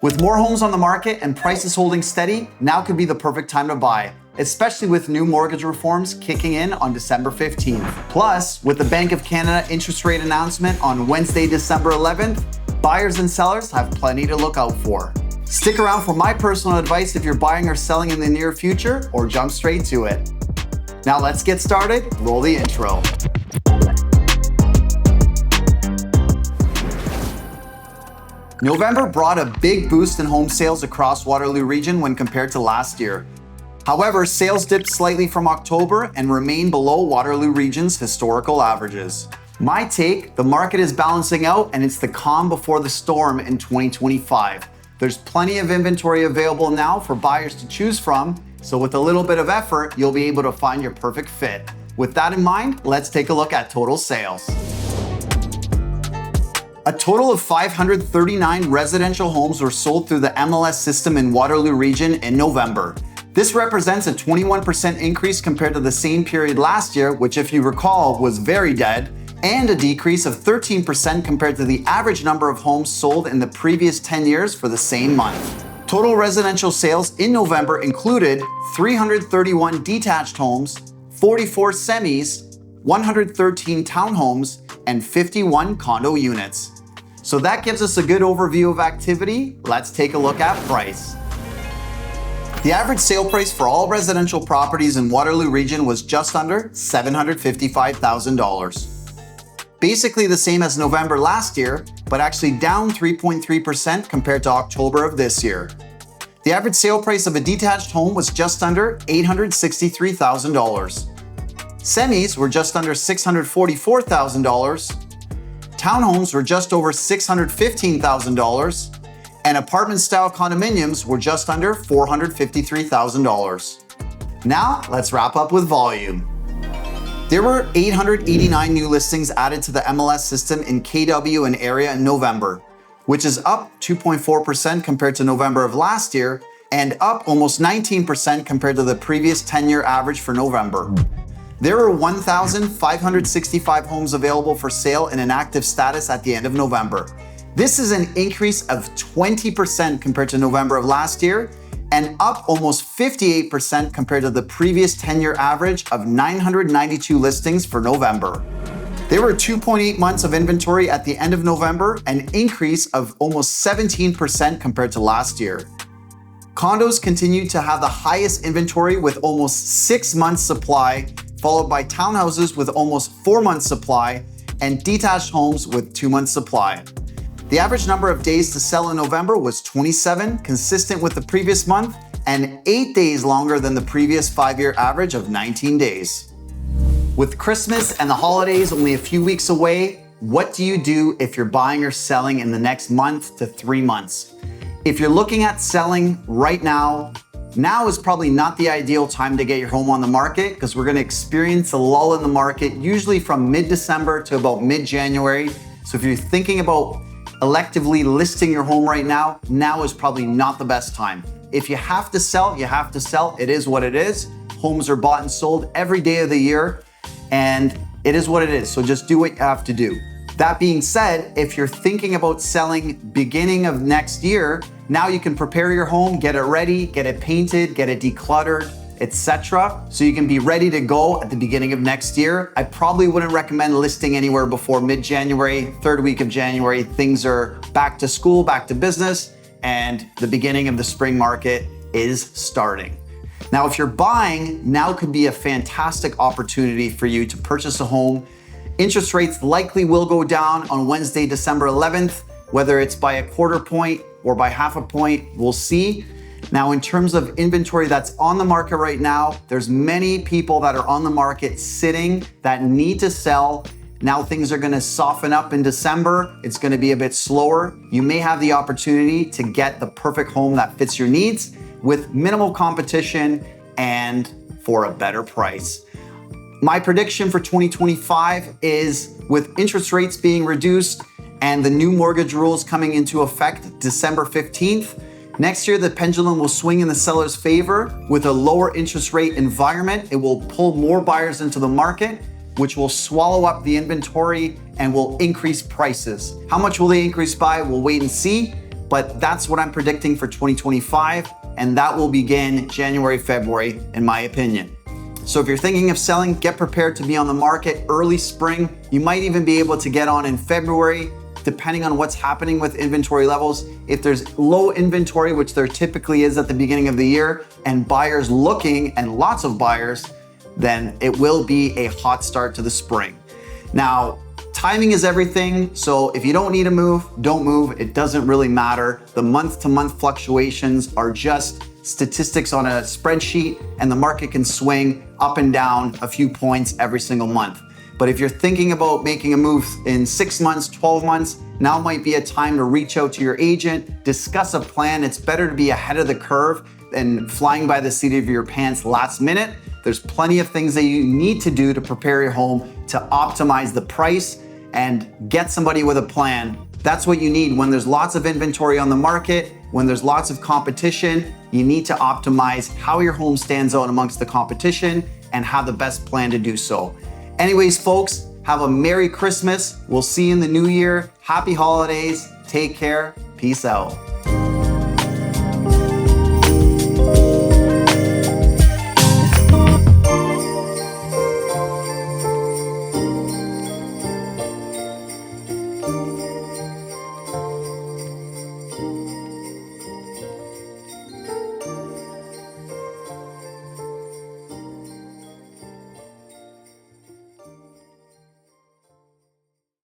With more homes on the market and prices holding steady, now could be the perfect time to buy, especially with new mortgage reforms kicking in on December 15th. Plus, with the Bank of Canada interest rate announcement on Wednesday, December 11th, buyers and sellers have plenty to look out for. Stick around for my personal advice if you're buying or selling in the near future, or jump straight to it. Now let's get started. Roll the intro. November brought a big boost in home sales across Waterloo region when compared to last year. However, sales dipped slightly from October and remain below Waterloo region's historical averages. My take, the market is balancing out and it's the calm before the storm in 2025. There's plenty of inventory available now for buyers to choose from, so with a little bit of effort, you'll be able to find your perfect fit. With that in mind, let's take a look at total sales. A total of 539 residential homes were sold through the MLS system in Waterloo region in November. This represents a 21% increase compared to the same period last year, which if you recall was very dead, and a decrease of 13% compared to the average number of homes sold in the previous 10 years for the same month. Total residential sales in November included 331 detached homes, 44 semis, 113 townhomes, and 51 condo units. So that gives us a good overview of activity. Let's take a look at price. The average sale price for all residential properties in Waterloo region was just under $755,000. Basically the same as November last year, but actually down 3.3% compared to October of this year. The average sale price of a detached home was just under $863,000. Semis were just under $644,000, townhomes were just over $615,000, and apartment-style condominiums were just under $453,000. Now, let's wrap up with volume. There were 889 new listings added to the MLS system in KW and area in November, which is up 2.4% compared to November of last year, and up almost 19% compared to the previous 10-year average for November. There were 1,565 homes available for sale in an active status at the end of November. This is an increase of 20% compared to November of last year and up almost 58% compared to the previous 10-year average of 992 listings for November. There were 2.8 months of inventory at the end of November, an increase of almost 17% compared to last year. Condos continued to have the highest inventory with almost 6 months supply, followed by townhouses with almost 4 months supply, and detached homes with 2 months supply. The average number of days to sell in November was 27, consistent with the previous month, and 8 days longer than the previous 5-year average of 19 days. With Christmas and the holidays only a few weeks away, what do you do if you're buying or selling in the next month to 3 months? If you're looking at selling right now is probably not the ideal time to get your home on the market because we're going to experience a lull in the market usually from mid-December to about mid-January. So if you're thinking about electively listing your home right now is probably not the best time. If you have to sell, you have to sell. It is what it is. Homes are bought and sold every day of the year, and it is what it is. So just do what you have to do. That being said, if you're thinking about selling beginning of next year, now you can prepare your home, get it ready, get it painted, get it decluttered, etc. So you can be ready to go at the beginning of next year. I probably wouldn't recommend listing anywhere before mid-January, third week of January. Things are back to school, back to business, and the beginning of the spring market is starting. Now, if you're buying, now could be a fantastic opportunity for you to purchase a home. Interest rates likely will go down on Wednesday, December 11th, whether it's by a quarter point or by half a point, we'll see. Now, in terms of inventory that's on the market right now, there's many people that are on the market sitting that need to sell. Now things are gonna soften up in December. It's gonna be a bit slower. You may have the opportunity to get the perfect home that fits your needs with minimal competition and for a better price. My prediction for 2025 is with interest rates being reduced and the new mortgage rules coming into effect December 15th, next year the pendulum will swing in the seller's favor. With a lower interest rate environment, it will pull more buyers into the market, which will swallow up the inventory and will increase prices. How much will they increase by? We'll wait and see. but that's what I'm predicting for 2025, and that will begin January, February, in my opinion. So if you're thinking of selling, get prepared to be on the market early spring. You might even be able to get on in February, depending on what's happening with inventory levels. If there's low inventory, which there typically is at the beginning of the year, and buyers looking, and lots of buyers, then it will be a hot start to the spring. Now, timing is everything, so if you don't need to move, don't move. It doesn't really matter. The month-to-month fluctuations are just statistics on a spreadsheet, and the market can swing up and down a few points every single month. But if you're thinking about making a move in 6 months, 12 months, now might be a time to reach out to your agent, discuss a plan. It's better to be ahead of the curve than flying by the seat of your pants last minute. There's plenty of things that you need to do to prepare your home to optimize the price and get somebody with a plan. That's what you need when there's lots of inventory on the market, when there's lots of competition. You need to optimize how your home stands out amongst the competition and have the best plan to do so. Anyways, folks, have a Merry Christmas. We'll see you in the new year. Happy holidays. Take care. Peace out.